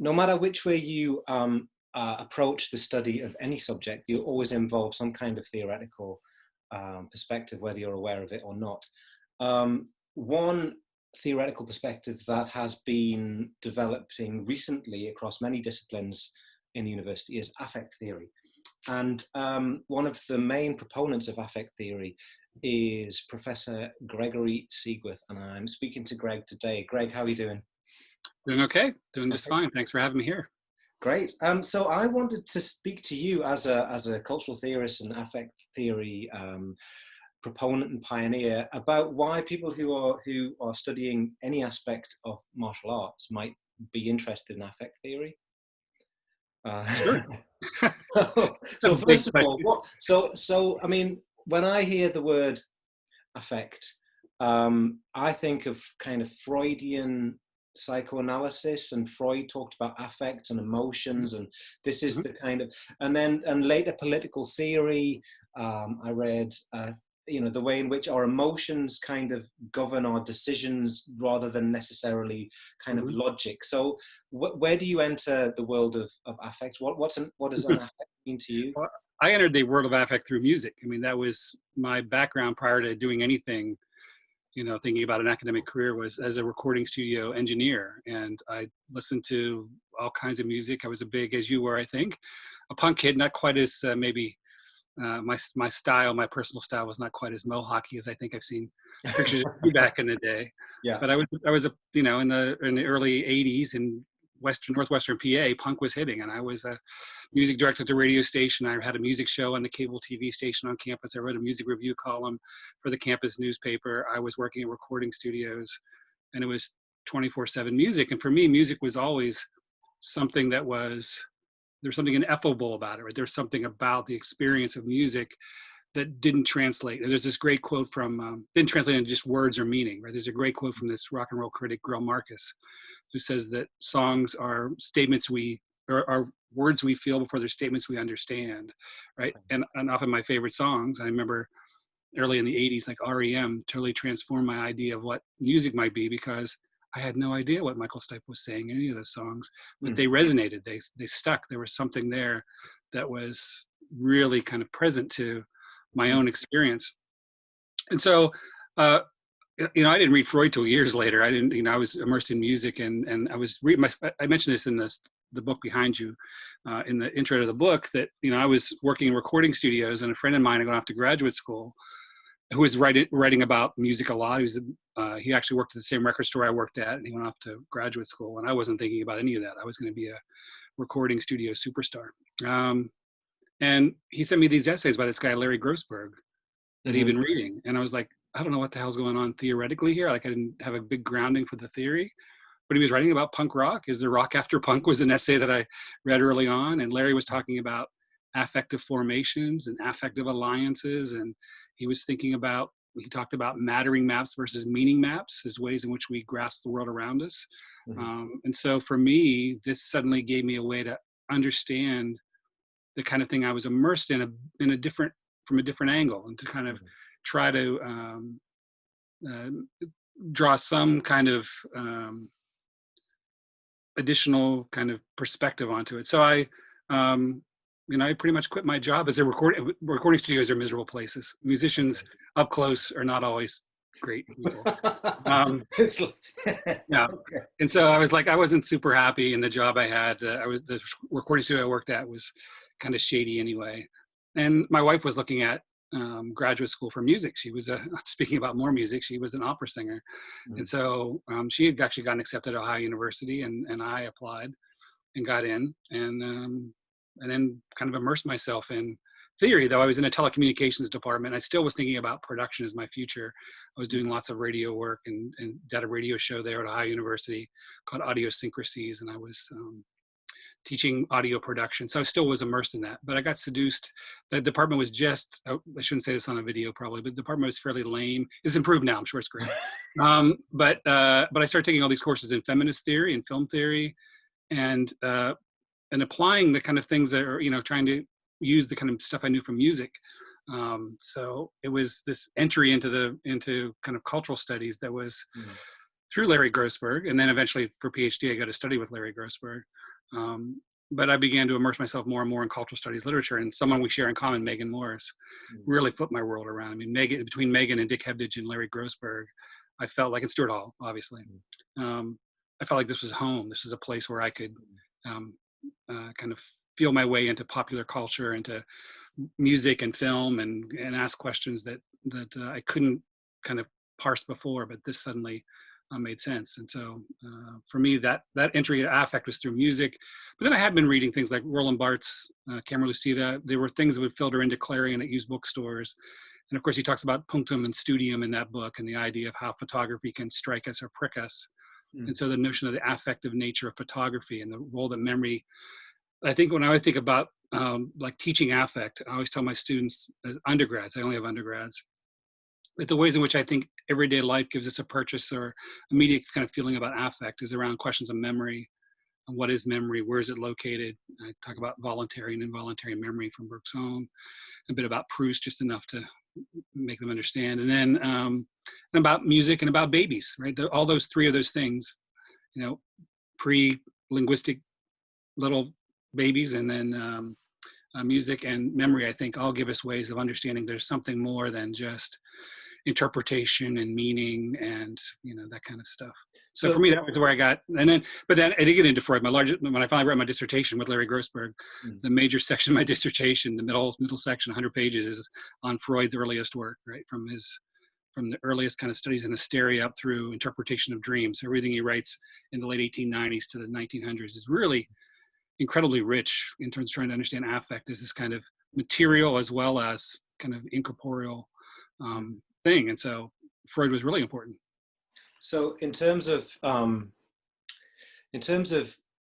no matter which way you approach the study of any subject, you always involve some kind of theoretical perspective, whether you're aware of it or not. One theoretical perspective that has been developing recently across many disciplines in the university is affect theory. And one of the main proponents of affect theory is Professor Gregory Seigworth, and I'm speaking to Greg today. Greg, how are you doing? Doing okay, doing just Okay, fine. Thanks for having me here. great. So I wanted to speak to you as a cultural theorist and affect theory proponent and pioneer about why people who are studying any aspect of martial arts might be interested in affect theory. Uh, Sure. so A big first of all, question. I mean, when I hear the word affect, I think of kind of Freudian psychoanalysis, and Freud talked about affects and emotions, and this is Mhm. the kind of, and later political theory. I read, the way in which our emotions kind of govern our decisions rather than necessarily kind of Mhm. logic. So, where do you enter the world of affect? What does an affect mean to you? Well, I entered the world of affect through music. I mean, that was my background prior to doing anything, thinking about an academic career was as a recording studio engineer. And I listened to all kinds of music. I was a big, as you were, I think, a punk kid, not quite as maybe my style, my personal style was not quite as mohawky as I think I've seen pictures of you back in the day. Yeah. But I was in the early '80s in northwestern PA, punk was hitting, and I was a music director at the radio station. I had a music show on the cable TV station on campus. I wrote a music review column for the campus newspaper. I was working at recording studios, and it was 24/7 music. And for me, music was always something that was there's something ineffable about it, right? There's something about the experience of music that didn't translate. And there's this great quote from, didn't translate into just words or meaning, right? There's a great quote from this rock and roll critic, Grell Marcus, who says that songs are statements are words we feel before they're statements we understand, right? And often my favorite songs, I remember early in the 80s, like REM, totally transformed my idea of what music might be, because I had no idea what Michael Stipe was saying in any of those songs, but they resonated. They stuck. There was something there that was really kind of present to my own experience. And so, uh, I didn't read Freud till years later. I didn't, I was immersed in music, and I was reading I mentioned this in the book behind you, in the intro to the book, that, I was working in recording studios, and a friend of mine had gone off to graduate school, who was writing about music a lot. He actually worked at the same record store I worked at, and he went off to graduate school. And I wasn't thinking about any of that. I was going to be a recording studio superstar. And he sent me these essays by this guy, Larry Grossberg, that he'd Mm-hmm. been reading. And I was like, I don't know what the hell's going on theoretically here. Like, I didn't have a big grounding for the theory. But he was writing about punk rock. Is there rock after punk was an essay that I read early on. And Larry was talking about affective formations and affective alliances. And he talked about mattering maps versus meaning maps as ways in which we grasp the world around us. And so for me, this suddenly gave me a way to understand the kind of thing I was immersed in from a different angle, and to kind of try to draw some kind of additional kind of perspective onto it. So I pretty much quit my job as a recording studios are miserable places. Musicians up close are not always great people. Yeah. Okay. And so I was like, I wasn't super happy in the job I had. The recording studio I worked at was kind of shady anyway. And my wife was looking at graduate school for music. She was speaking about more music. She was an opera singer. And so she had actually gotten accepted at Ohio University, and I applied and got in, and then kind of immersed myself in theory. Though I was in a telecommunications department, I still was thinking about production as my future. I was doing lots of radio work and did a radio show there at Ohio University called Idiosyncrasies, and I was teaching audio production. So I still was immersed in that, but I got seduced. The department was I shouldn't say this on a video probably, but the department was fairly lame. It's improved now. I'm sure it's great. But I started taking all these courses in feminist theory and film theory, and applying the kind of things that are, trying to use the kind of stuff I knew from music. So it was this entry into kind of cultural studies that was through Larry Grossberg. And then eventually for PhD, I got to study with Larry Grossberg. But I began to immerse myself more and more in cultural studies literature, and someone we share in common, Megan Morris, really flipped my world around. I mean, between Megan and Dick Hebdige and Larry Grossberg, I felt like, and Stuart Hall, obviously, I felt like this was home. This is a place where I could kind of feel my way into popular culture, into music and film, and ask questions that I couldn't kind of parse before, but this suddenly made sense. And so for me, that entry to affect was through music. But then I had been reading things like Roland Barthes, Camera Lucida. There were things that would filter into Clarion at used bookstores. And of course, he talks about punctum and studium in that book, and the idea of how photography can strike us or prick us. And so the notion of the affective nature of photography and the role that memory, I think when I would think about like teaching affect, I always tell my students, as undergrads, I only have undergrads, that the ways in which I think everyday life gives us a purchase or immediate kind of feeling about affect is around questions of memory. And what is memory? Where is it located? I talk about voluntary and involuntary memory from Bergson, a bit about Proust, just enough to make them understand. And then and about music and about babies, right? All those three of those things, you know, pre-linguistic little babies, and then music and memory, I think all give us ways of understanding there's something more than just interpretation and meaning and, you know, that kind of stuff. So for me, that was where I got, but then I did get into Freud. When I finally wrote my dissertation with Larry Grossberg, the major section of my dissertation, the middle section, 100 pages, is on Freud's earliest work, right? From the earliest kind of studies in hysteria up through interpretation of dreams. Everything he writes in the late 1890s to the 1900s is really incredibly rich in terms of trying to understand affect as this kind of material as well as kind of incorporeal thing. And so Freud was really important. So in terms of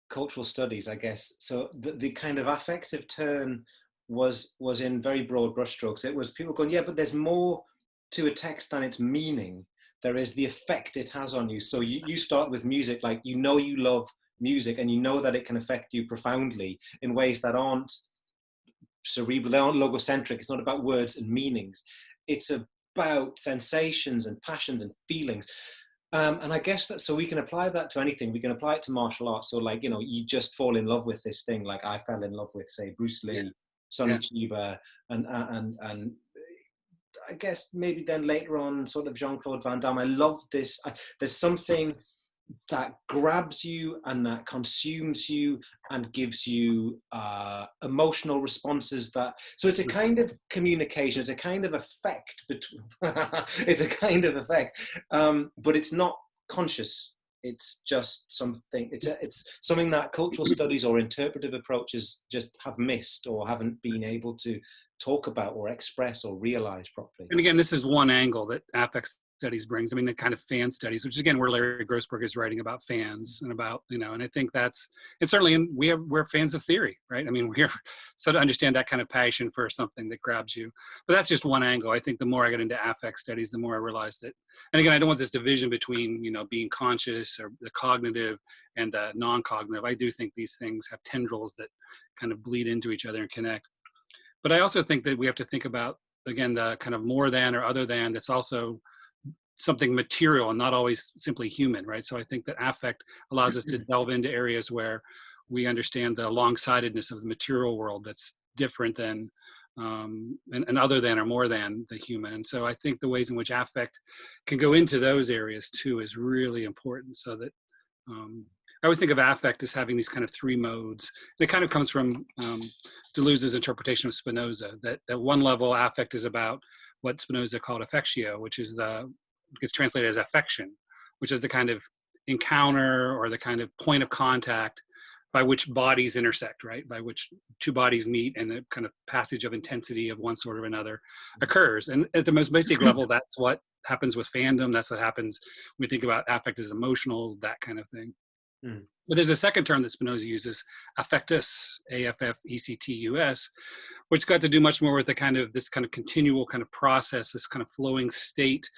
cultural studies, I guess, so the kind of affective turn was in very broad brushstrokes. It was people going, yeah, but there's more to a text than its meaning. There is the effect it has on you. So you start with music, like, you know, you love music and you know that it can affect you profoundly in ways that aren't cerebral, they aren't logocentric. It's not about words and meanings. It's about sensations and passions and feelings. And I guess that, so we can apply that to anything. We can apply it to martial arts. So, like, you know, you just fall in love with this thing. Like I fell in love with, say, Bruce Lee, Sonny Chiba, and I guess maybe then later on, sort of Jean-Claude Van Damme. I love this. There's something that grabs you and that consumes you and gives you emotional responses so it's a kind of communication, it's a kind of effect it's a kind of effect, but it's not conscious. It's just something, it's something that cultural studies or interpretive approaches just have missed or haven't been able to talk about or express or realize properly. And again, this is one angle that affect studies brings. I mean, the kind of fan studies, which is again where Larry Grossberg is writing about fans and about, you know, and I think that's, and certainly we're fans of theory, right? I mean, we're here so to understand that kind of passion for something that grabs you. But that's just one angle. I think the more I get into affect studies, the more I realize that, and again, I don't want this division between, you know, being conscious or the cognitive and the non-cognitive. I do think these things have tendrils that kind of bleed into each other and connect. But I also think that we have to think about, again, the kind of more than or other than that's also something material and not always simply human, right? So I think that affect allows us to delve into areas where we understand the long-sidedness of the material world that's different than and other than or more than the human. And so I think the ways in which affect can go into those areas too is really important, so that I always think of affect as having these kind of three modes. And it kind of comes from Deleuze's interpretation of Spinoza, that at one level, affect is about what Spinoza called affectio, which is gets translated as affection, which is the kind of encounter or the kind of point of contact by which bodies intersect, right? By which two bodies meet and the kind of passage of intensity of one sort or another occurs. And at the most basic level, that's what happens with fandom. That's what happens when we think about affect as emotional, that kind of thing. But there's a second term that Spinoza uses, affectus, A-F-F-E-C-T-U-S, which got to do much more with the kind of this kind of continual kind of process, this kind of flowing state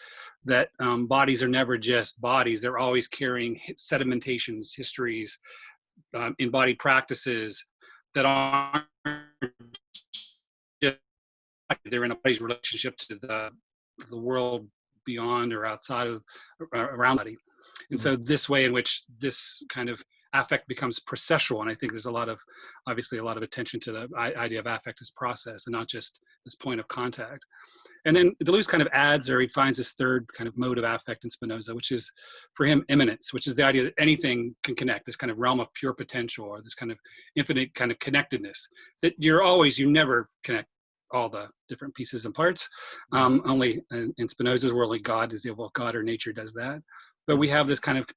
that bodies are never just bodies. They're always carrying sedimentations, histories, embodied practices that aren't just, they're in a body's relationship to the world beyond or outside of around body. And so this way in which this kind of affect becomes processual. And I think there's obviously a lot of attention to the idea of affect as process and not just this point of contact. And then Deleuze kind of adds, or he finds this third kind of mode of affect in Spinoza, which is for him immanence, which is the idea that anything can connect, this kind of realm of pure potential, or this kind of infinite kind of connectedness, that you never connect all the different pieces and parts. Only in Spinoza's world, like God is, well, God or nature does that. But we have this kind of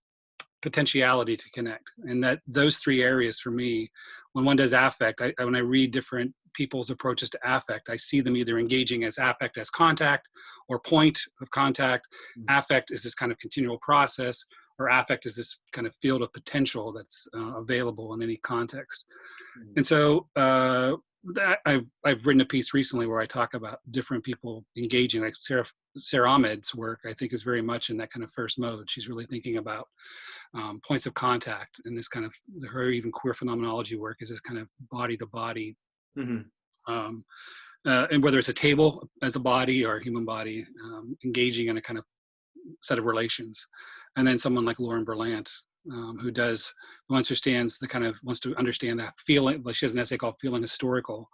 potentiality to connect. And that those three areas for me, when one does affect, when I read different people's approaches to affect, I see them either engaging as affect as contact or point of contact. Affect is this kind of continual process, or affect is this kind of field of potential that's available in any context. And so I've written a piece recently where I talk about different people engaging, like Sarah Ahmed's work, I think, is very much in that kind of first mode. She's really thinking about points of contact, and this kind of her even queer phenomenology work is this kind of body to body, and whether it's a table as a body or a human body, engaging in a kind of set of relations. And then someone like Lauren Berlant, who understands wants to understand that feeling. Like, she has an essay called Feeling Historical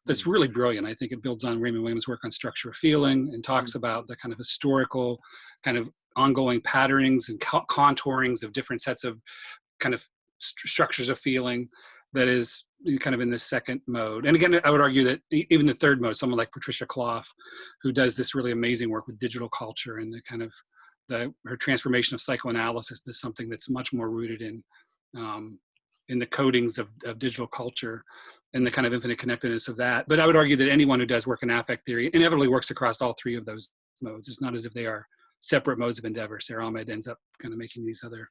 that's really brilliant. I think it builds on Raymond Williams' work on structure of feeling and talks about the kind of historical kind of ongoing patternings and contourings of different sets of kind of structures of feeling that is kind of in this second mode. And again, I would argue that even the third mode, someone like Patricia Clough, who does this really amazing work with digital culture and the kind of her transformation of psychoanalysis to something that's much more rooted in the codings of digital culture and the kind of infinite connectedness of that. But I would argue that anyone who does work in affect theory inevitably works across all three of those modes. It's not as if they are separate modes of endeavor. Sarah Ahmed ends up kind of making these other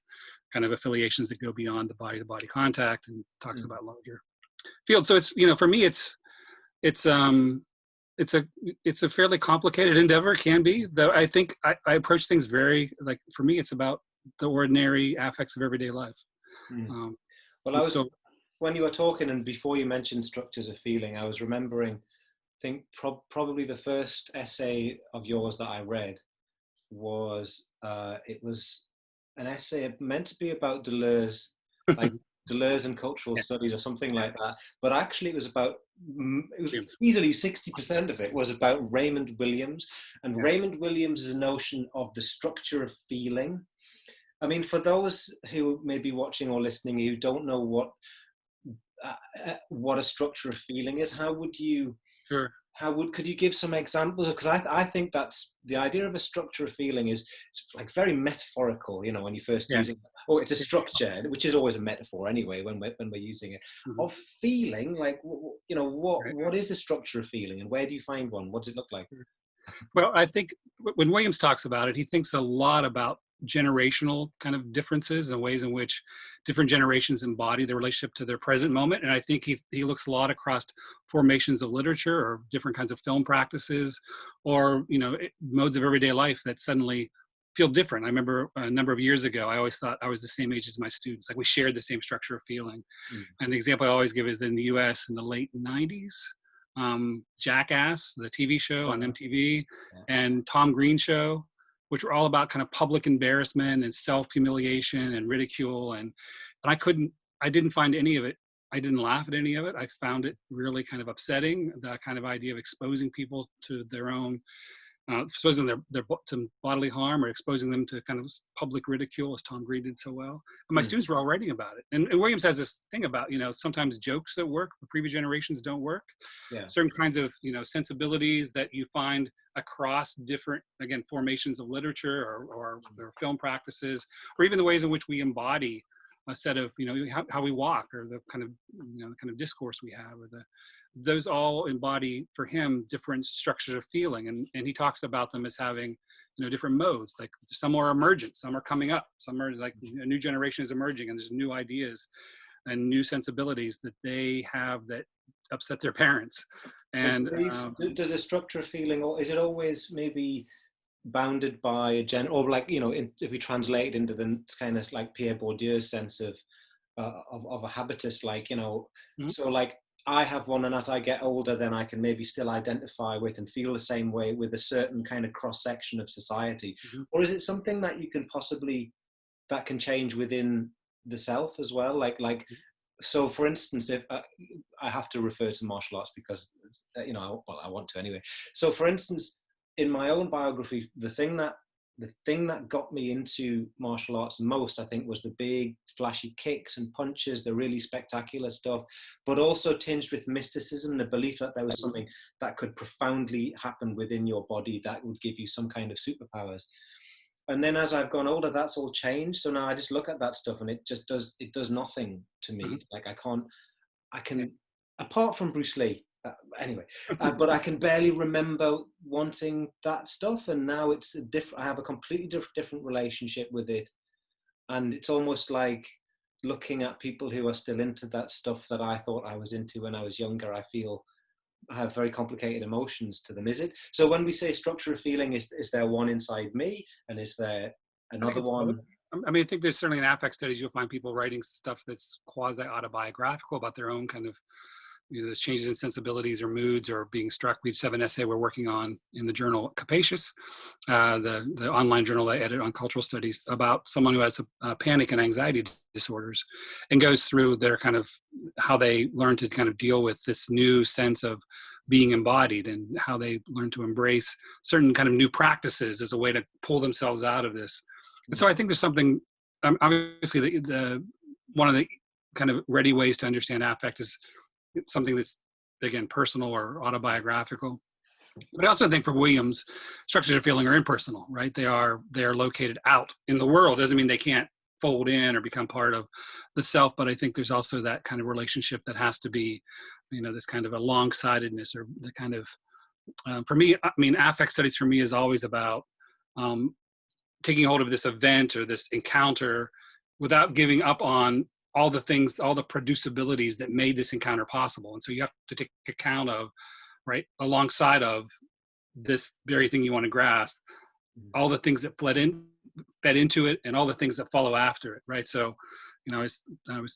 kind of affiliations that go beyond the body-to-body contact and talks about larger fields. So it's, for me, it's a fairly complicated endeavor, can be, though I think I approach things very, like, for me, it's about the ordinary affects of everyday life. Well, when you were talking and before you mentioned structures of feeling, I was remembering, I think probably the first essay of yours that I read was, it was an essay meant to be about Deleuze, like Deleuze and cultural studies or something like that. But actually it was easily 60% of it was about Raymond Williams and Raymond Williams' notion of the structure of feeling. I mean, for those who may be watching or listening who don't know what a structure of feeling is, could you give some examples? Because I think that's the idea of a structure of feeling is, it's like very metaphorical, when you first use it. Oh, it's a structure, which is always a metaphor anyway when we're using it, of feeling. Like, what is a structure of feeling, and where do you find one? What does it look like? Well, I think when Williams talks about it, he thinks a lot about generational kind of differences and ways in which different generations embody the relationship to their present moment. And I think he looks a lot across formations of literature or different kinds of film practices, or modes of everyday life that suddenly feel different. I remember a number of years ago, I always thought I was the same age as my students, like we shared the same structure of feeling. And the example I always give is in the US in the late 90s, Jackass, the TV show on MTV, and Tom Green Show, which were all about kind of public embarrassment and self-humiliation and ridicule. And I didn't find any of it. I didn't laugh at any of it. I found it really kind of upsetting, the kind of idea of exposing people to their own, exposing their to bodily harm, or exposing them to kind of public ridicule, as Tom Green did so well. And my students were all writing about it. And Williams has this thing about, sometimes jokes that work for previous generations don't work. Certain kinds of, sensibilities that you find across different, again, formations of literature or film practices, or even the ways in which we embody a set of, how we walk, or the kind of, the kind of discourse we have, or those all embody for him different structures of feeling. And he talks about them as having, different modes, like some are emergent, some are coming up, some are like a new generation is emerging, and there's new ideas and new sensibilities that they have that upset their parents. And does a structure of feeling, or is it always maybe bounded by a or like, if we translate it into the kind of like Pierre Bourdieu's sense of a habitus, like, so like I have one, and as I get older, then I can maybe still identify with and feel the same way with a certain kind of cross-section of society. Or is it something that you can possibly, that can change within the self as well. So for instance, if I have to refer to martial arts because, well, I want to anyway. So for instance, in my own biography, the thing that got me into martial arts most, I think, was the big flashy kicks and punches, the really spectacular stuff, but also tinged with mysticism, the belief that there was something that could profoundly happen within your body that would give you some kind of superpowers. And then as I've gone older, that's all changed. So now I just look at that stuff and it does nothing to me. Uh-huh. Like I can, apart from Bruce Lee, anyway, but I can barely remember wanting that stuff. And now it's I have a completely different relationship with it. And it's almost like looking at people who are still into that stuff that I thought I was into when I was younger. I feel I have very complicated emotions to them. Is it? So when we say structure of feeling, is there one inside me, and is there I think another it's one? I mean, I think there's certainly in affect studies, you'll find people writing stuff that's quasi-autobiographical about their own kind of, the changes in sensibilities or moods or being struck. We just have an essay we're working on in the journal Capacious, the online journal I edit on cultural studies, about someone who has panic and anxiety disorders and goes through their kind of how they learn to kind of deal with this new sense of being embodied and how they learn to embrace certain kind of new practices as a way to pull themselves out of this. And so I think there's something, obviously one of the kind of ready ways to understand affect is something that's, again, personal or autobiographical. But I also think for Williams, structures of feeling are impersonal, right? They are located out in the world. Doesn't mean they can't fold in or become part of the self, but I think there's also that kind of relationship that has to be, this kind of alongsidedness, or the kind of, for me, I mean, affect studies for me is always about taking hold of this event or this encounter without giving up on all the things, all the producibilities that made this encounter possible. And so you have to take account of, right, alongside of this very thing you want to grasp, all the things that fed into it and all the things that follow after it, right? So, I was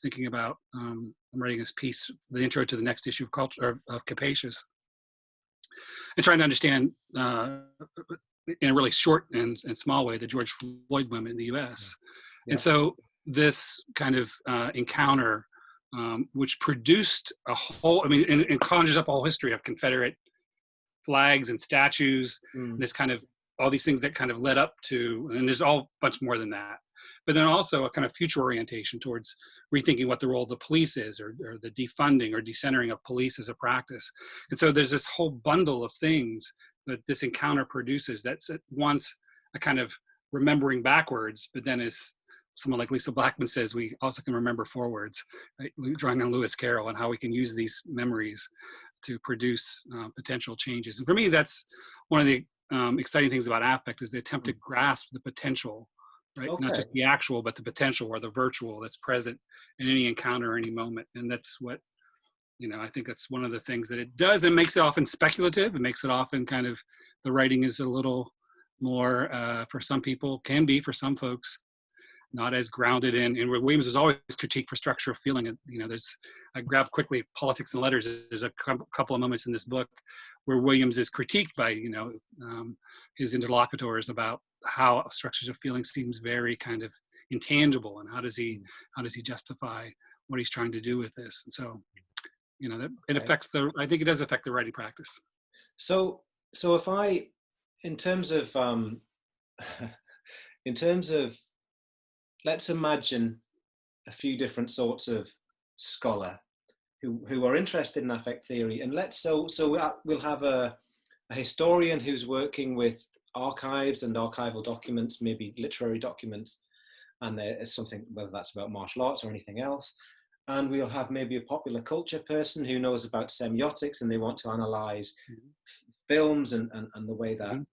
thinking about, I'm writing this piece, the intro to the next issue of Culture, of Capacious, and trying to understand in a really short and small way the George Floyd movement in the U.S. Yeah. And so this kind of encounter, which produced a whole, and conjures up a whole history of Confederate flags and statues, this kind of, all these things that kind of led up to, and there's all much more than that. But then also a kind of future orientation towards rethinking what the role of the police is, or the defunding or decentering of police as a practice. And so there's this whole bundle of things that this encounter produces that's at once a kind of remembering backwards, but then as someone like Lisa Blackman says, we also can remember forwards, right? Drawing on Lewis Carroll and how we can use these memories to produce potential changes. And for me, that's one of the exciting things about affect, is the attempt to grasp the potential, right? Okay. Not just the actual, but the potential or the virtual that's present in any encounter or any moment. And that's what, I think that's one of the things that it does. It makes it often speculative. It makes it often kind of, the writing is a little more, for some people, can be for some folks, not as grounded in Williams was always critiqued for structure of feeling. And, I grabbed quickly Politics and Letters. There's a couple of moments in this book where Williams is critiqued by, his interlocutors about how structures of feeling seems very kind of intangible, and how does he justify what he's trying to do with this. And so, that it affects I think it does affect the writing practice. So if in terms of, let's imagine a few different sorts of scholar who are interested in affect theory, and we'll have a historian who's working with archives and archival documents, maybe literary documents, and there is something, whether that's about martial arts or anything else. And we'll have maybe a popular culture person who knows about semiotics, and they want to analyze films and the way that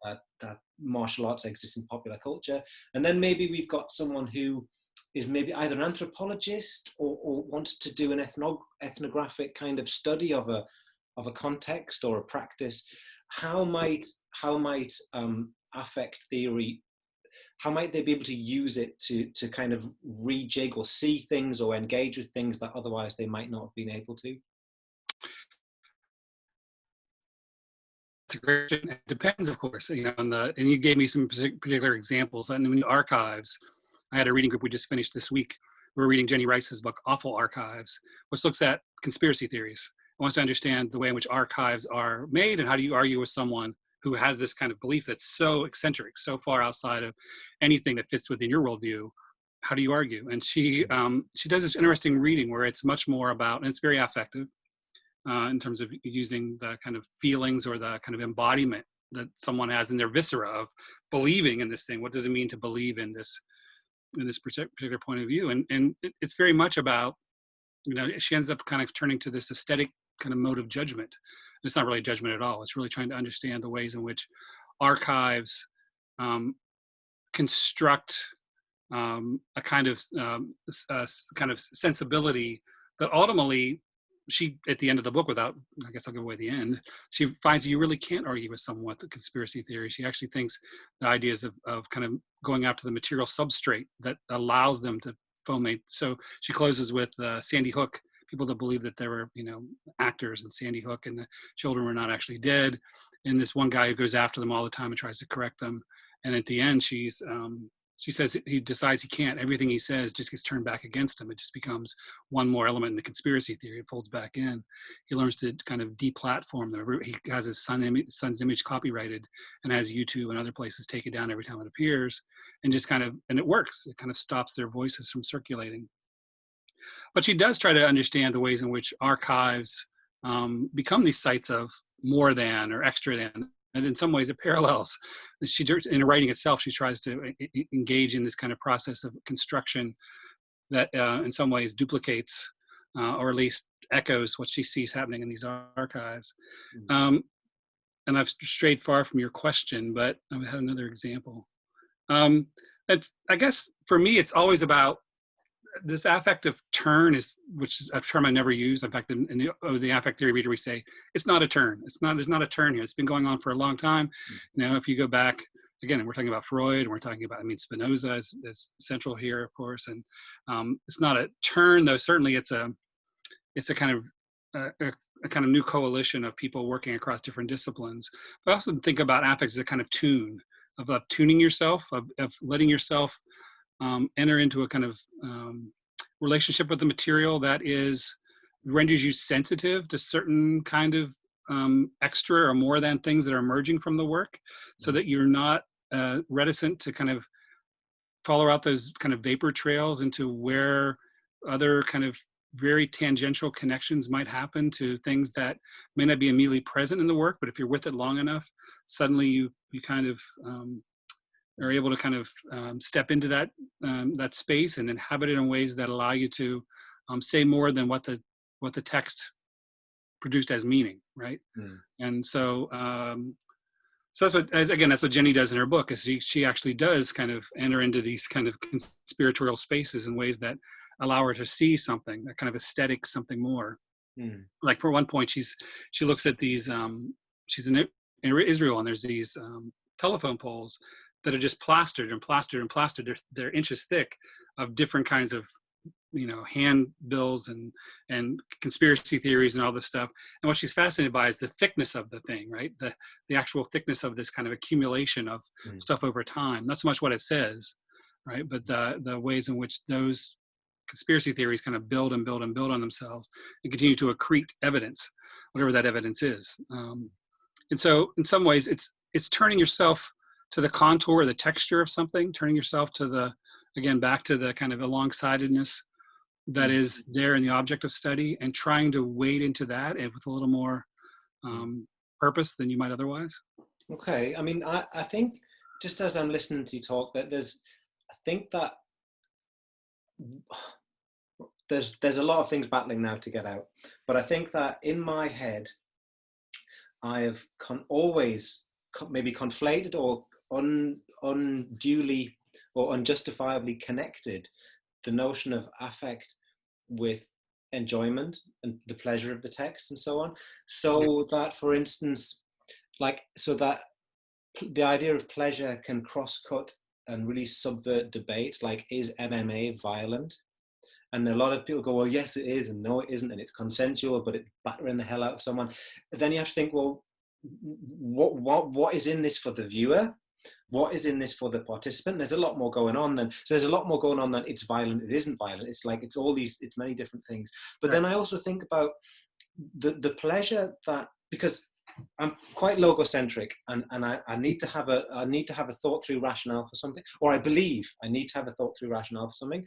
that martial arts exists in popular culture. And then maybe we've got someone who is maybe either an anthropologist or wants to do an ethnographic kind of study of a context or a practice. How might affect theory, how might they be able to use it to kind of rejig or see things or engage with things that otherwise they might not have been able to? It's a great question. It depends, of course, and you gave me some particular examples. And in the archives, I had a reading group we just finished this week we're reading Jenny Rice's book, Awful Archives, which looks at conspiracy theories. It wants to understand the way in which archives are made and how do you argue with someone who has this kind of belief that's so eccentric, so far outside of anything that fits within your worldview. How do you argue? And she does this interesting reading where it's much more about, and it's very affective in terms of using the kind of feelings or the kind of embodiment that someone has in their viscera of believing in this thing. What does it mean to believe in this particular point of view? And it's very much about, she ends up kind of turning to this aesthetic kind of mode of judgment. And it's not really judgment at all. It's really trying to understand the ways in which archives construct a kind of sensibility that ultimately she, at the end of the book, without, I guess I'll give away the end, she finds you really can't argue with someone with the conspiracy theory. She actually thinks the ideas of kind of going after the material substrate that allows them to foment. So she closes with Sandy Hook, people that believe that there were, actors in Sandy Hook and the children were not actually dead. And this one guy who goes after them all the time and tries to correct them. And at the end, she says he decides he can't. Everything he says just gets turned back against him. It just becomes one more element in the conspiracy theory. It folds back in. He learns to kind of deplatform them. He has his son's image copyrighted and has YouTube and other places take it down every time it appears. And just kind of, and it works. It kind of stops their voices from circulating. But she does try to understand the ways in which archives become these sites of more than or extra than. And in some ways it parallels. In her writing itself, she tries to engage in this kind of process of construction that in some ways duplicates or at least echoes what she sees happening in these archives. And I've strayed far from your question, but I had another example. I guess for me, it's always about this affective turn, which is a term I never use. In fact, in the affect theory reader, we say it's not a turn. There's not a turn here. It's been going on for a long time. If you go back again, and we're talking about Freud, and we're talking about, Spinoza is central here, of course. And it's not a turn, though. Certainly, it's a kind of a kind of new coalition of people working across different disciplines. But I also think about affect as a kind of tune of tuning yourself, of letting yourself enter into a kind of relationship with the material that renders you sensitive to certain kind of extra or more than things that are emerging from the work, so that you're not reticent to kind of follow out those kind of vapor trails into where other kind of very tangential connections might happen to things that may not be immediately present in the work, but if you're with it long enough, suddenly you kind of are able to kind of step into that space and inhabit it in ways that allow you to say more than what the text produced as meaning, right? And so that's what Jenny does in her book, is she actually does kind of enter into these kind of conspiratorial spaces in ways that allow her to see something, that kind of aesthetic something more. Like for one point, she looks at these, she's in Israel, and there's these telephone poles that are just plastered and plastered and plastered. They're inches thick of different kinds of, handbills and conspiracy theories and all this stuff. And what she's fascinated by is the thickness of the thing, right? The actual thickness of this kind of accumulation of stuff over time. Not so much what it says, right? But the ways in which those conspiracy theories kind of build and build and build on themselves and continue to accrete evidence, whatever that evidence is. And so in some ways it's turning yourself to the contour or the texture of something, turning yourself to back to the kind of alongsidedness that is there in the object of study, and trying to wade into that and with a little more purpose than you might otherwise. Okay. I think just as I'm listening to you talk, that there's a lot of things battling now to get out, but I think that in my head, I have always maybe conflated or unduly or unjustifiably connected the notion of affect with enjoyment and the pleasure of the text and so on. So that, for instance, that the idea of pleasure can cross-cut and really subvert debates, like, is MMA violent? And a lot of people go, well, yes, it is, and no, it isn't, and it's consensual, but it's battering the hell out of someone. Then you have to think, well, what is in this for the viewer? what is in this for the participant? There's a lot more going on than, so there's a lot more going on than it's violent, it isn't violent. It's like, it's all these, it's many different things. But Right. then I also think about the pleasure that, because I'm quite logocentric, and I need to have a thought through rationale for something, or I believe I need to have a thought through rationale for something.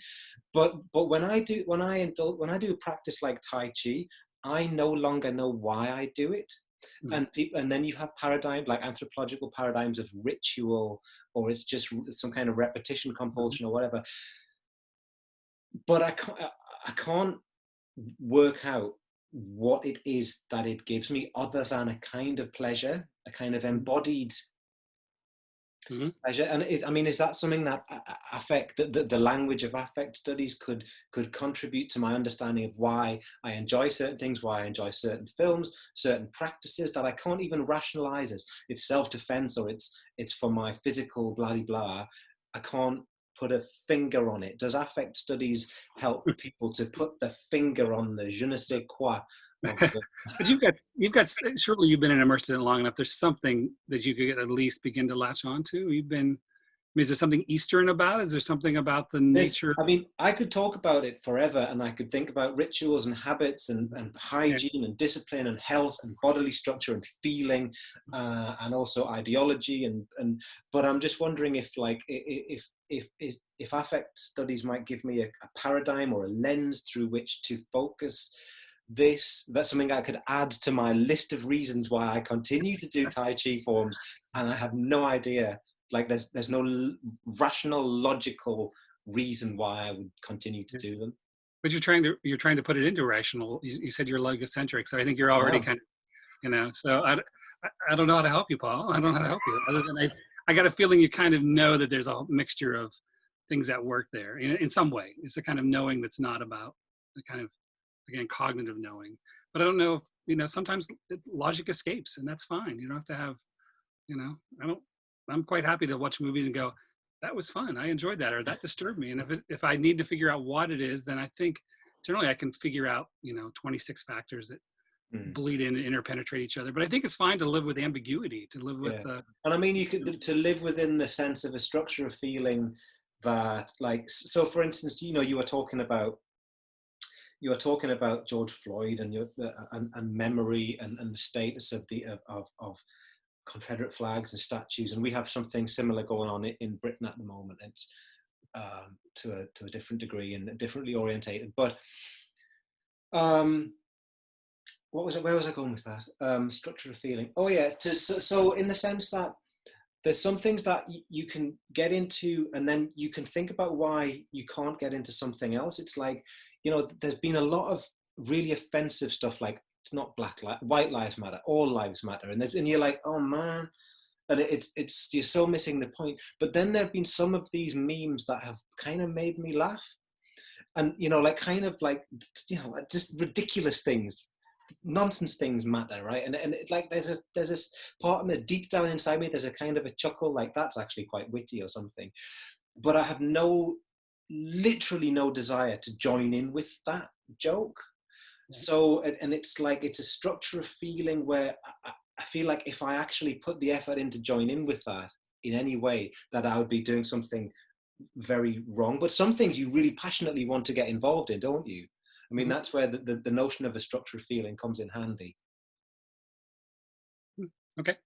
But when I do a practice like Tai Chi, I no longer know why I do it. Mm. And then you have paradigms like anthropological paradigms of ritual, or it's just some kind of repetition compulsion or whatever. But I can't work out what it is that it gives me, other than a kind of pleasure, a kind of embodied Mm-hmm. pleasure. And I mean, is that something that affect the language of affect studies could contribute to my understanding of why I enjoy certain things, why I enjoy certain films, certain practices that I can't even rationalize as it's self-defense, or it's for my physical blah blah blah. I can't put a finger on it. Does affect studies help people to put the finger on the je ne sais quoi of the... But surely you've been immersed in it long enough. There's something that you could at least begin to latch onto. You've been, I mean, is there something Eastern about it? Is there something about the nature? I mean, I could talk about it forever, and I could think about rituals and habits and Yeah. hygiene and discipline and health and bodily structure and feeling, and also ideology but I'm just wondering if, like, if affect studies might give me a paradigm or a lens through which to focus this. That's something I could add to my list of reasons why I continue to do Tai Chi forms, and I have no idea. Like, there's no rational, logical reason why I would continue to do them. But you're trying to put it into rational. You said you're logocentric, so I think you're already Wow. kind of, So I don't know how to help you, Paul. I don't know how to help you, other than I got a feeling you kind of know that there's a mixture of things that work there in some way. It's a kind of knowing that's not about the kind of, again, cognitive knowing. But I don't know. Sometimes logic escapes, and that's fine. You don't have to have. I don't. I'm quite happy to watch movies and go, that was fun. I enjoyed that, or that disturbed me. And if I need to figure out what it is, then I think generally I can figure out 26 factors that bleed in and interpenetrate each other. But I think it's fine to live with ambiguity, to live with. Yeah. And I mean, you could, to live within the sense of a structure of feeling that, like, so for instance, you were talking about George Floyd and and memory and the status of of Confederate flags and statues, and we have something similar going on in Britain at the moment. It's to a different degree and differently orientated. But what was it? Where was I going with that? Structure of feeling. Oh yeah. So in the sense that there's some things that you can get into, and then you can think about why you can't get into something else. It's like, there's been a lot of really offensive stuff, like, it's not white lives matter, all lives matter, and you're like, oh man, and it's you're so missing the point. But then there have been some of these memes that have kind of made me laugh, and like, kind of like, just ridiculous things, nonsense things matter, right? And it, like, there's this part of me deep down inside me, there's a kind of a chuckle, like, that's actually quite witty or something. But I have literally no desire to join in with that joke. So, and it's like, it's a structure of feeling where I feel like if I actually put the effort in to join in with that in any way, that I would be doing something very wrong. But some things you really passionately want to get involved in, don't you? I mean, that's where the notion of a structure of feeling comes in handy. Okay.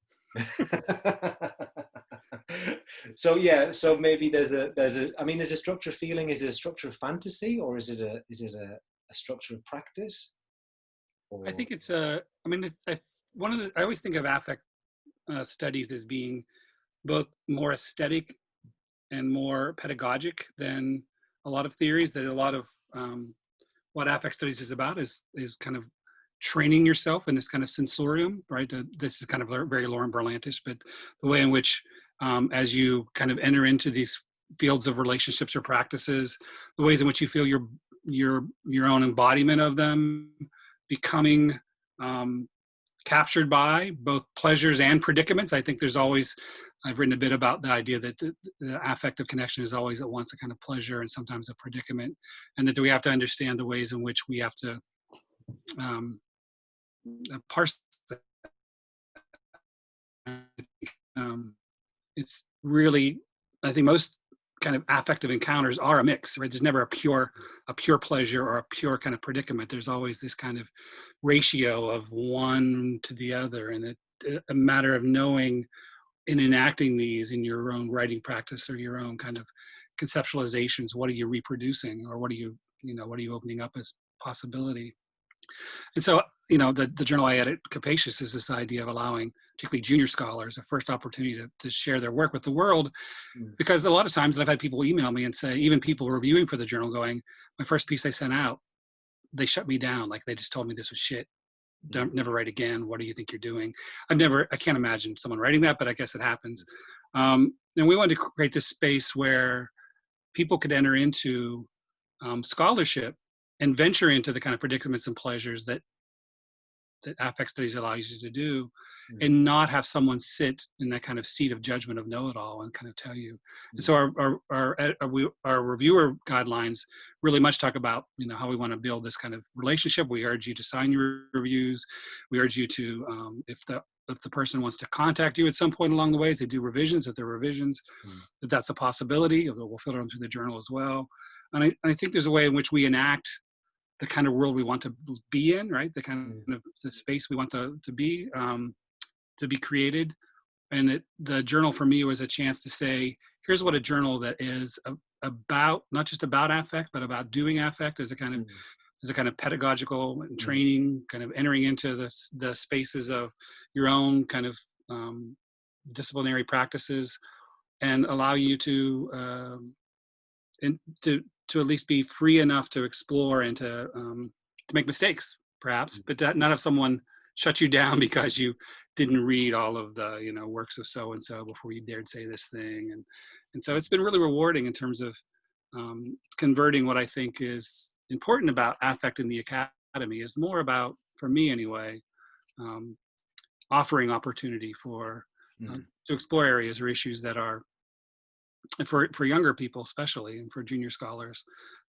So yeah, so maybe there's a structure of feeling. Is it a structure of fantasy, or is it a structure of practice? Or... I think it's I mean, I always think of affect studies as being both more aesthetic and more pedagogic than a lot of theories. That a lot of what affect studies is about is kind of training yourself in this kind of sensorium, right? This is kind of very Lauren Berlantish, but the way in which as you kind of enter into these fields of relationships or practices, the ways in which you feel your own embodiment of them becoming captured by both pleasures and predicaments. I think I've written a bit about the idea that the affective connection is always at once a kind of pleasure and sometimes a predicament, and that we have to understand the ways in which we have to parse that. It's really, I think most kind of affective encounters are a mix, right? There's never a pure pleasure or a pure kind of predicament. There's always this kind of ratio of one to the other, and a matter of knowing in enacting these in your own writing practice or your own kind of conceptualizations, what are you reproducing, or what are you, what are you opening up as possibility? And so, the journal I edit, Capacious, is this idea of allowing particularly junior scholars a first opportunity to share their work with the world. Mm. Because a lot of times I've had people email me and say, even people reviewing for the journal going, my first piece I sent out, they shut me down. Like, they just told me this was shit. Don't never write again. What do you think you're doing? I can't imagine someone writing that, but I guess it happens. And we wanted to create this space where people could enter into scholarship and venture into the kind of predicaments and pleasures that affect studies allows you to do, and not have someone sit in that kind of seat of judgment of know-it-all and kind of tell you. And so our reviewer guidelines really much talk about, how we want to build this kind of relationship. We urge you to sign your reviews. We urge you to, if the person wants to contact you at some point along the way, as they do revisions, if there are revisions, that's a possibility. We'll filter them through the journal as well. And I think there's a way in which we enact the kind of world we want to be in, right? The kind of the space we want to be created. And the journal for me was a chance to say, here's what a journal that is about, not just about affect, but about doing affect as a kind of pedagogical and training, kind of entering into the spaces of your own kind of disciplinary practices, and allow you to at least be free enough to explore and to make mistakes, perhaps, but not have someone shut you down because you didn't read all of the works of so and so before you dared say this thing. And so it's been really rewarding in terms of converting what I think is important about affect in the academy is more about, for me anyway, offering opportunity for to explore areas or issues that are, for younger people especially, and for junior scholars,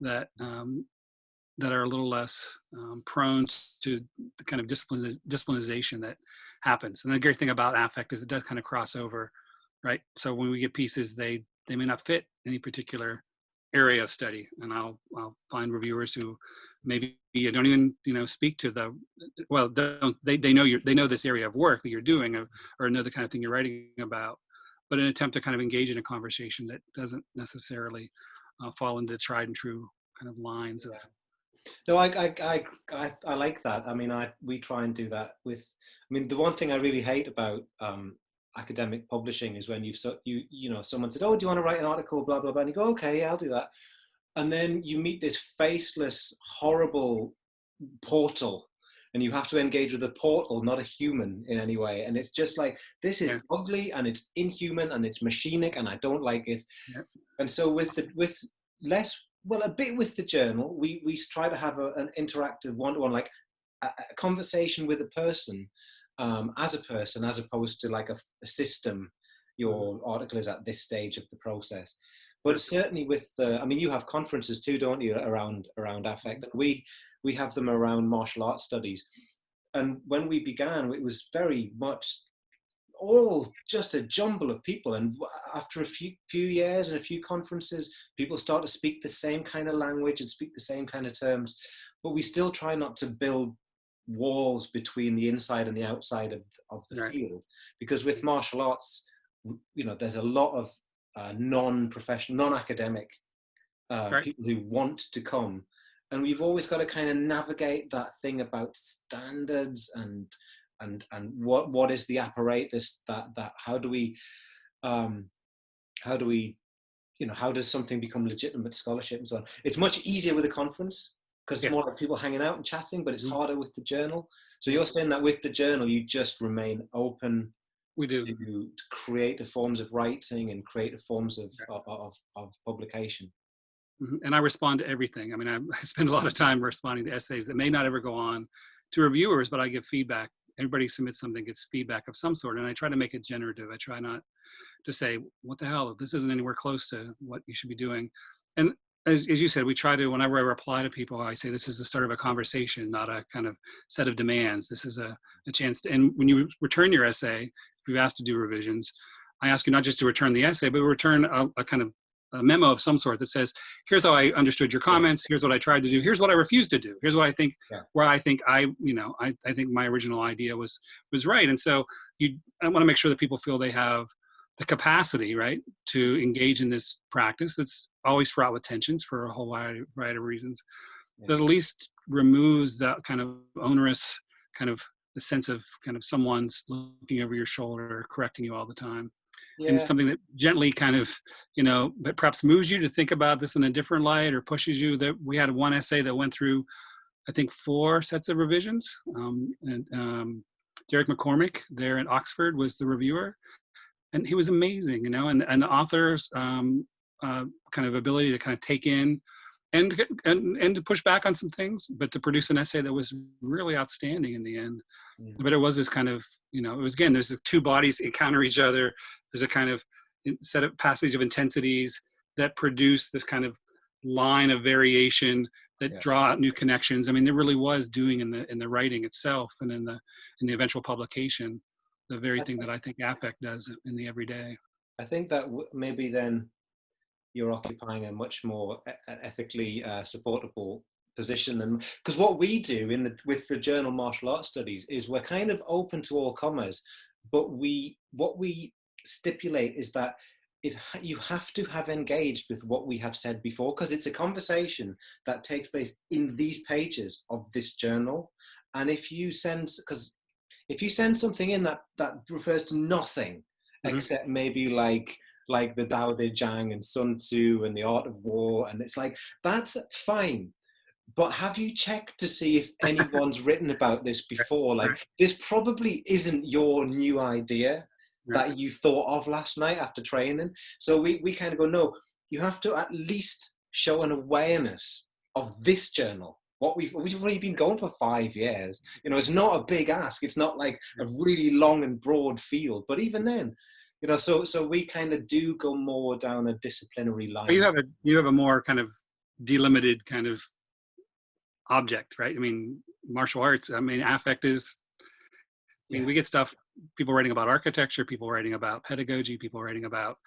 that are a little less prone to the kind of disciplinization that happens. And the great thing about affect is it does kind of cross over, right? So when we get pieces, they may not fit any particular area of study, and I'll find reviewers who maybe don't even speak to they know this area of work that you're doing, or know the kind of thing you're writing about, but an attempt to kind of engage in a conversation that doesn't necessarily fall into tried and true kind of lines of. No, I like that. I mean, we try and do that with. I mean, the one thing I really hate about academic publishing is when someone said, "Oh, do you want to write an article?" Blah blah blah, and you go, "Okay, yeah, I'll do that," and then you meet this faceless, horrible portal. And you have to engage with a portal, not a human in any way. And it's just like, this is ugly and it's inhuman and it's machinic and I don't like it. Yeah. And so a bit with the journal, we try to have an interactive one-to-one, like a conversation with a person, as opposed to like a system. Your article is at this stage of the process. But certainly you have conferences too, don't you, around affect. And we have them around martial arts studies. And when we began, it was very much all just a jumble of people. And after a few years and a few conferences, people start to speak the same kind of language and speak the same kind of terms. But we still try not to build walls between the inside and the outside of the field. Because with martial arts, there's a lot of non-professional, non-academic people who want to come. And we've always got to kind of navigate that thing about standards and what is the apparatus that how does something become legitimate scholarship and so on. It's much easier with a conference because it's more like people hanging out and chatting, but it's harder with the journal. So you're saying that with the journal, you just remain open. We do to creative forms of writing and creative forms of publication. And I respond to everything. I mean, I spend a lot of time responding to essays that may not ever go on to reviewers, but I give feedback. Everybody submits something, gets feedback of some sort, and I try to make it generative. I try not to say, what the hell, this isn't anywhere close to what you should be doing. And as you said, we try to, whenever I reply to people, I say this is the start of a conversation, not a kind of set of demands. This is a chance to, and when you return your essay, if you've asked to do revisions, I ask you not just to return the essay, but return a kind of a memo of some sort that says, here's how I understood your Yeah. comments. Here's what I tried to do. Here's what I refused to do. Here's what I think, Yeah. where I think I think my original idea was right. And so I want to make sure that people feel they have the capacity, right, to engage in this practice that's always fraught with tensions for a whole variety of reasons, Yeah. that at least removes that kind of onerous kind of the sense of kind of someone's looking over your shoulder, correcting you all the time. And Yeah. something that gently kind of, but perhaps moves you to think about this in a different light, or pushes you. That we had one essay that went through, I think, 4 sets of revisions. And Derek McCormick there at Oxford was the reviewer, and he was amazing, and the author's kind of ability to kind of take in and to push back on some things, but to produce an essay that was really outstanding in the end. Yeah. But it was this kind of, it was, again, there's the 2 bodies encounter each other. There's a kind of set of passage of intensities that produce this kind of line of variation that Yeah. draw out new connections. I mean, there really was doing in the writing itself and in the eventual publication, the very thing that I think affect does in the everyday. I think that maybe then you're occupying a much more ethically supportable position than, because what we do with the journal Martial Arts Studies is we're kind of open to all comers, but what we stipulate is that you have to have engaged with what we have said before, because it's a conversation that takes place in these pages of this journal. And if you send something in that refers to nothing except maybe like the Tao Te Ching and Sun Tzu and the Art of War, and it's like, that's fine, but have you checked to see if anyone's written about this before? Like, this probably isn't your new idea that you thought of last night after training. So we kind of go, no, you have to at least show an awareness of this journal. What we've only been going for 5 years. It's not a big ask. It's not like a really long and broad field, but even then, so we kind of do go more down a disciplinary line. But you have a more kind of delimited kind of object, right? I mean, martial arts, I mean, affect is, we get stuff, people writing about architecture, people writing about pedagogy, people writing about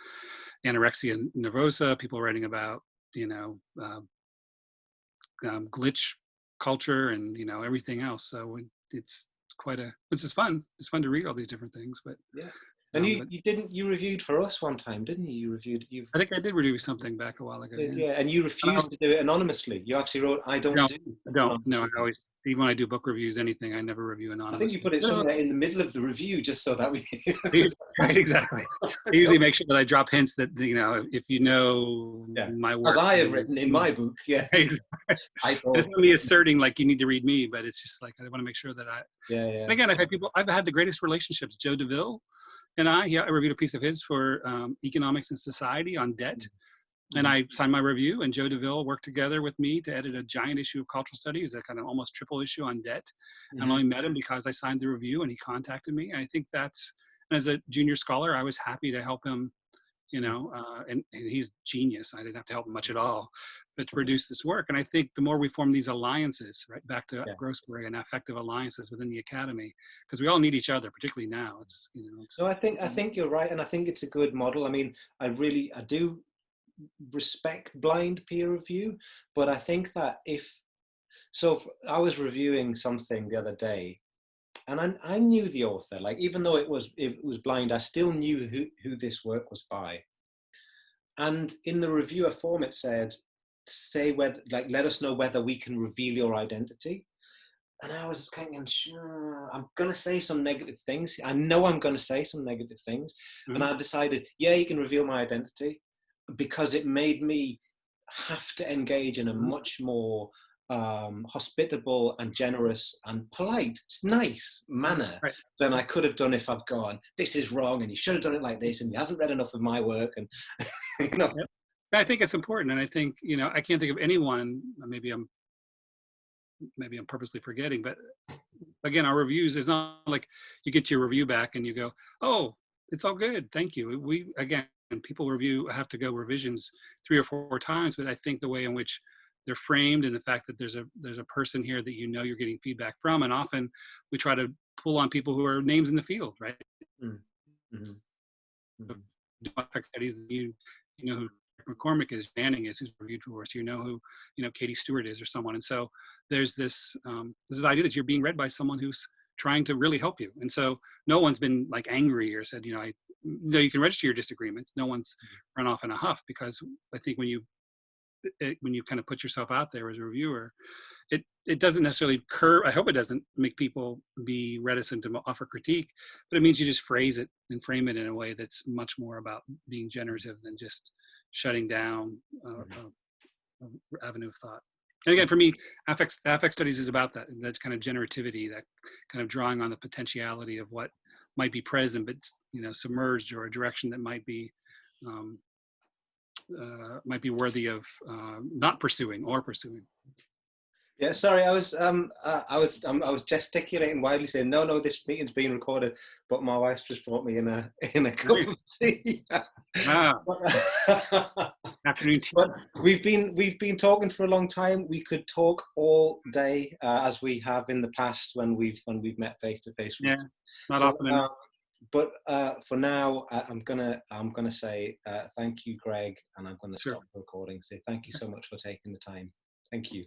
anorexia nervosa, people writing about, glitch culture and, everything else. So it's it's fun. It's fun to read all these different things, but yeah. And you reviewed for us one time, didn't you? I think I did review something back a while ago. Yeah, and you refused to do it anonymously. You actually wrote, I don't. No, I always, even when I do book reviews, anything, I never review anonymously. I think you put it somewhere in the middle of the review just so that we... Right, exactly. I usually make sure that I drop hints that, if my work. As I have written in my book, yeah. It's not me asserting like you need to read me, but it's just like I want to make sure that I... Yeah. And again, I've had the greatest relationships. Joe DeVille and I reviewed a piece of his for Economics and Society on debt. And I signed my review, and Joe DeVille worked together with me to edit a giant issue of Cultural Studies, a kind of almost triple issue on debt. I only met him because I signed the review and he contacted me. And I think as a junior scholar, I was happy to help him, and he's genius. I didn't have to help him much at all, but to produce this work. And I think the more we form these alliances, right, back to Grossberg, and affective alliances within the academy, because we all need each other, particularly now. No, I think you're right. And I think it's a good model. I mean, I do respect blind peer review, but I think that I was reviewing something the other day, and I knew the author, like, even though it was blind, I still knew who this work was by. And in the reviewer form, it said, let us know whether we can reveal your identity. And I was thinking, sure, I'm going to say some negative things. I know I'm going to say some negative things. And I decided, yeah, you can reveal my identity, because it made me have to engage in a much more hospitable and generous and polite, nice manner than I could have done if I've gone, this is wrong, and you should have done it like this, and he hasn't read enough of my work, and I think it's important, and I think I can't think of anyone. Maybe I'm purposely forgetting, but again, our reviews is not like you get your review back and you go, oh, it's all good, thank you. And people have to go revisions 3 or 4 times, but I think the way in which they're framed, and the fact that there's a person here that you're getting feedback from, and often we try to pull on people who are names in the field, right? Mhm. do affect studies, you know who McCormick is, Banning is, who's reviewed for us. You know who Katie Stewart is, or someone. And so there's this idea that you're being read by someone who's trying to really help you. And so no one's been like angry or said, no, you can register your disagreements. No one's run off in a huff, because I think when you kind of put yourself out there as a reviewer, it doesn't necessarily curb. I hope it doesn't make people be reticent to offer critique, but it means you just phrase it and frame it in a way that's much more about being generative than just shutting down avenue of thought. And again, for me, affect studies is about that. That's kind of generativity, that kind of drawing on the potentiality of what might be present, but submerged, or a direction that might be worthy of not pursuing or pursuing. Yeah, sorry, I was gesticulating wildly, saying no, this meeting's being recorded, but my wife just brought me in a cup of tea. Wow. Afternoon tea. But we've been talking for a long time. We could talk all day, as we have in the past when we've met face to face. Yeah, not often enough. But for now, I'm gonna say thank you, Greg, and I'm gonna stop the recording. Say thank you so much for taking the time. Thank you.